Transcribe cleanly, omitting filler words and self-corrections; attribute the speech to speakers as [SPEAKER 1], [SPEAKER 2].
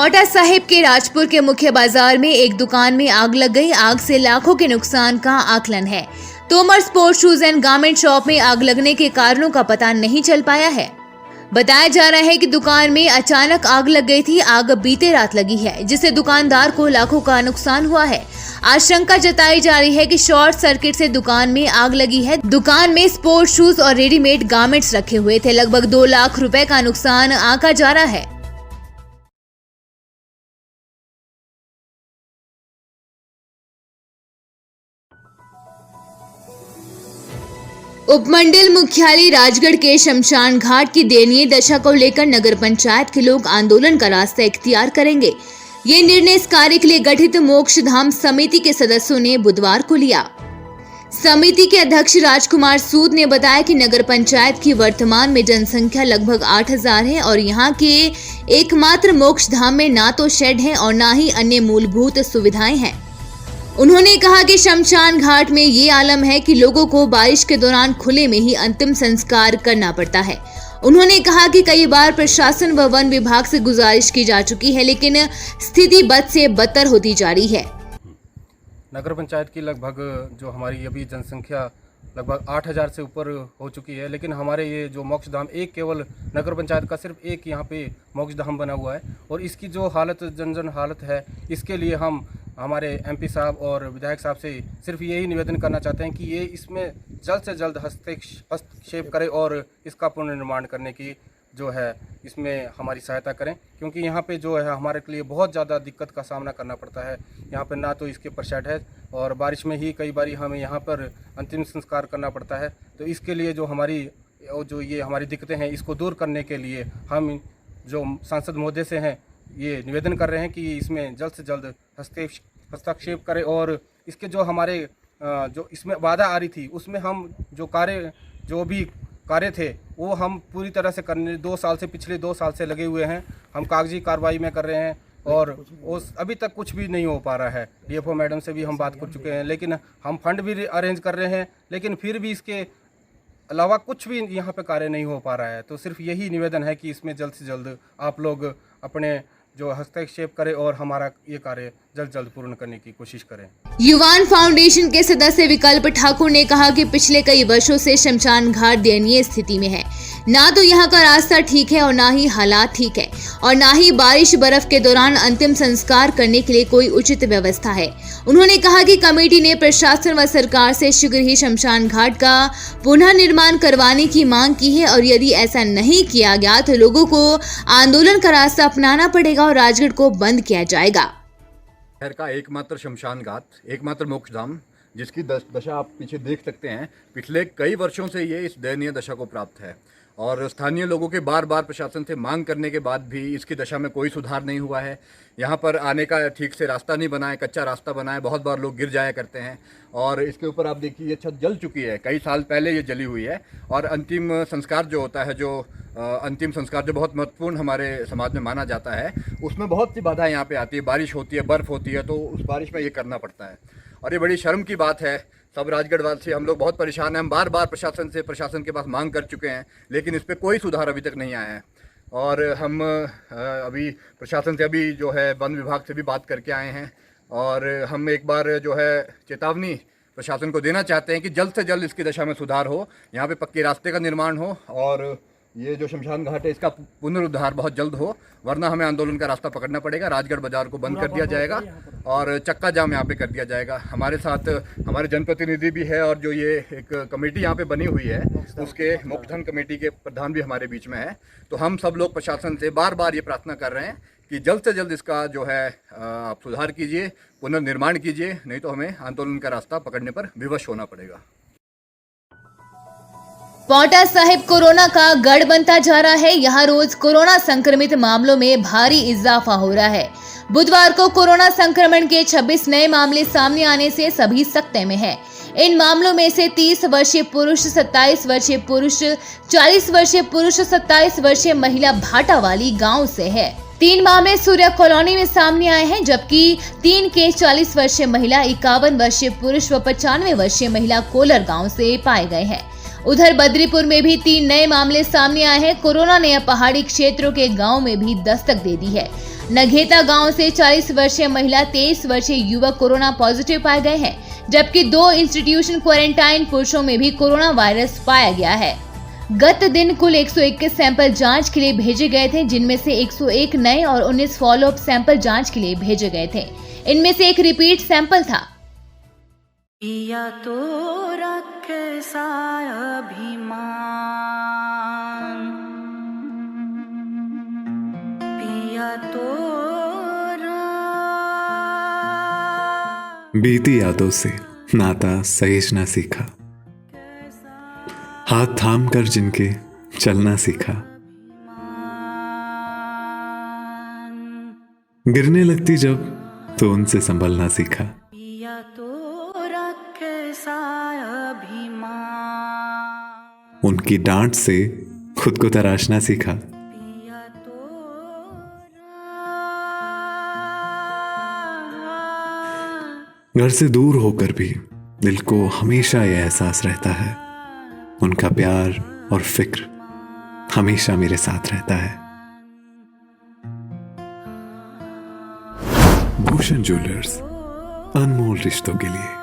[SPEAKER 1] पांवटा साहिब के राजपुर के मुख्य बाजार में एक दुकान में आग लग गई। आग से लाखों के नुकसान का आकलन है। Tomar sports shoes and garment shop में आग लगने के कारणों का पता नहीं चल पाया है। बताया जा रहा है कि दुकान में अचानक आग लग गई थी। आग बीते रात लगी है, जिससे दुकानदार को लाखों का नुकसान हुआ है। आशंका जताई जा रही है कि शॉर्ट सर्किट से दुकान में आग लगी है। दुकान में स्पोर्ट्स शूज और रेडीमेड गारमेंट्स रखे हुए थे। लगभग 2 लाख रुपए का नुकसान आंका जा रहा है। उपमंडल मुख्यालय राजगढ़ के शमशान घाट की दयनीय दशा को लेकर नगर पंचायत के लोग आंदोलन का रास्ता इख्तियार करेंगे। ये निर्णय इस कार्य के लिए गठित मोक्ष धाम समिति के सदस्यों ने बुधवार को लिया। समिति के अध्यक्ष राजकुमार सूद ने बताया कि नगर पंचायत की वर्तमान में जनसंख्या लगभग 8000 है और यहाँ के एकमात्र मोक्ष धाम में ना तो शेड है और ना ही अन्य मूलभूत सुविधाएं हैं। उन्होंने कहा कि शमशान घाट में ये आलम है कि लोगों को बारिश के दौरान खुले में ही अंतिम संस्कार करना पड़ता है। उन्होंने कहा कि कई बार प्रशासन व वन विभाग से गुजारिश की जा चुकी है, लेकिन स्थिति बद से बदतर होती जा रही है।
[SPEAKER 2] नगर पंचायत की लगभग जो हमारी अभी जनसंख्या लगभग 8000 से ऊपर हो चुकी है, लेकिन हमारे ये जो मोक्ष धाम एक केवल नगर पंचायत का सिर्फ एक यहाँ पे मोक्ष धाम बना हुआ है और इसकी जो हालत जन हालत है, इसके लिए हम हमारे एमपी साहब और विधायक साहब से सिर्फ यही निवेदन करना चाहते हैं कि ये इसमें जल्द से जल्द हस्तक्षेप करें और इसका पुनर्निर्माण करने की जो है इसमें हमारी सहायता करें, क्योंकि यहाँ पे जो है हमारे के लिए बहुत ज़्यादा दिक्कत का सामना करना पड़ता है। यहाँ पर ना तो इसके ऊपर शेड है और बारिश में ही कई बारी हमें यहाँ पर अंतिम संस्कार करना पड़ता है। तो इसके लिए जो हमारी दिक्कतें हैं, इसको दूर करने के लिए हम जो सांसद महोदय से हैं ये निवेदन कर रहे हैं कि इसमें जल्द से जल्द हस्तक्षेप करें और इसके जो हमारे जो इसमें वादा आ रही थी उसमें हम जो भी कार्य थे वो हम पूरी तरह से करने पिछले 2 साल से लगे हुए हैं। हम कागजी कार्रवाई में कर रहे हैं और अभी तक कुछ भी नहीं हो पा रहा है। डीएफओ मैडम से भी हम बात कर चुके हैं, लेकिन हम फंड भी अरेंज कर रहे हैं, लेकिन फिर भी इसके अलावा कुछ भी यहाँ पे कार्य नहीं हो पा रहा है। तो सिर्फ यही निवेदन है कि इसमें जल्द से जल्द आप लोग अपने जो हस्तक्षेप करें और हमारा ये कार्य जल्द पूर्ण करने की कोशिश करें।
[SPEAKER 1] युवान फाउंडेशन के सदस्य विकल्प ठाकुर ने कहा कि पिछले कई वर्षों से शमशान घाट दयनीय स्थिति में है। ना तो यहाँ का रास्ता ठीक है और ना ही हालात ठीक है और ना ही बारिश बर्फ के दौरान अंतिम संस्कार करने के लिए कोई उचित व्यवस्था है। उन्होंने कहा कि कमेटी ने प्रशासन व सरकार से शीघ्र ही शमशान घाट का पुनर्निर्माण करवाने की मांग की है और यदि ऐसा नहीं किया गया तो लोगों को आंदोलन का रास्ता अपनाना पड़ेगा और राजगढ़ को बंद किया जाएगा।
[SPEAKER 3] शहर का एकमात्र शमशान घाट, एकमात्र मोक्ष धाम, जिसकी दशा आप पीछे देख सकते हैं, पिछले कई वर्षों से ये इस दयनीय दशा को प्राप्त है और स्थानीय लोगों के बार प्रशासन से मांग करने के बाद भी इसकी दशा में कोई सुधार नहीं हुआ है। यहाँ पर आने का ठीक से रास्ता नहीं बना है, कच्चा रास्ता बना है, बहुत बार लोग गिर जाया करते हैं और इसके ऊपर आप देखिए ये छत जल चुकी है, कई साल पहले ये जली हुई है और अंतिम संस्कार जो होता है, अंतिम संस्कार जो बहुत महत्वपूर्ण हमारे समाज में माना जाता है, उसमें बहुत सी बाधाएं यहाँ पे आती है। बारिश होती है, बर्फ़ होती है, तो उस बारिश में ये करना पड़ता है और ये बड़ी शर्म की बात है। सब राजगढ़ वासी हम लोग बहुत परेशान हैं। हम बार प्रशासन के पास मांग कर चुके हैं, लेकिन इस पर कोई सुधार अभी तक नहीं आया है और हम अभी प्रशासन से अभी जो है वन विभाग से भी बात करके आए हैं और हम एक बार जो है चेतावनी प्रशासन को देना चाहते हैं कि जल्द से जल्द इसकी दशा में सुधार हो, यहाँ पे पक्के रास्ते का निर्माण हो और ये जो शमशान घाट है इसका पुनरुद्धार बहुत जल्द हो, वरना हमें आंदोलन का रास्ता पकड़ना पड़ेगा। राजगढ़ बाजार को बंद कर दिया जाएगा और चक्का जाम यहाँ पे कर दिया जाएगा। हमारे साथ हमारे जनप्रतिनिधि भी है और जो ये एक कमेटी यहाँ पे बनी हुई है उसके मोक्षधाम कमेटी के प्रधान भी हमारे बीच में है। तो हम सब लोग प्रशासन से बार ये प्रार्थना कर रहे हैं कि जल्द से जल्द इसका जो है आप सुधार कीजिए, पुनर्निर्माण कीजिए, नहीं तो हमें आंदोलन का रास्ता पकड़ने पर विवश होना पड़ेगा।
[SPEAKER 1] पांवटा साहिब कोरोना का गढ़ बनता जा रहा है। यहाँ रोज कोरोना संक्रमित मामलों में भारी इजाफा हो रहा है। बुधवार को कोरोना संक्रमण के 26 नए मामले सामने आने से सभी सकते में हैं। इन मामलों में से 30 वर्षीय पुरुष, 27 वर्षीय पुरुष, 40 वर्षीय पुरुष, 27 वर्षीय महिला भाटावाली गांव से है। 3 मामले सूर्या कॉलोनी में सामने आए हैं, जबकि 3 के 40 वर्षीय महिला, 51 वर्षीय पुरुष व 95 वर्षीय महिला कोलर गांव से पाए गए हैं। उधर बद्रीपुर में भी 3 नए मामले सामने आए हैं। कोरोना ने पहाड़ी क्षेत्रों के गांव में भी दस्तक दे दी है। नघेता गांव से 40 वर्षीय महिला 23 वर्षीय युवक कोरोना पॉजिटिव पाए गए हैं, जबकि 2 इंस्टीट्यूशन क्वारंटाइन पुरुषों में भी कोरोना वायरस पाया गया है। गत दिन कुल 121 सैंपल जांच के लिए भेजे गए थे, जिनमें से 101 नए और 19 फॉलोअप सैंपल जांच के लिए भेजे गए थे। इनमें से एक रिपीट सैंपल था।
[SPEAKER 4] पिया तो रखे सा अभिमान, पिया तो
[SPEAKER 5] बीती यादों से नाता सहेजना सीखा, हाथ थाम कर जिनके चलना सीखा, गिरने लगती जब तो उनसे संभलना सीखा।
[SPEAKER 4] पिया तो रखे सा अभिमान,
[SPEAKER 5] उनकी डांट से खुद को तराशना सीखा।
[SPEAKER 4] पिया तो
[SPEAKER 5] घर से दूर होकर भी दिल को हमेशा यह एहसास रहता है, उनका प्यार और फिक्र हमेशा मेरे साथ रहता है। भूषण ज्वेलर्स, अनमोल रिश्तों के लिए।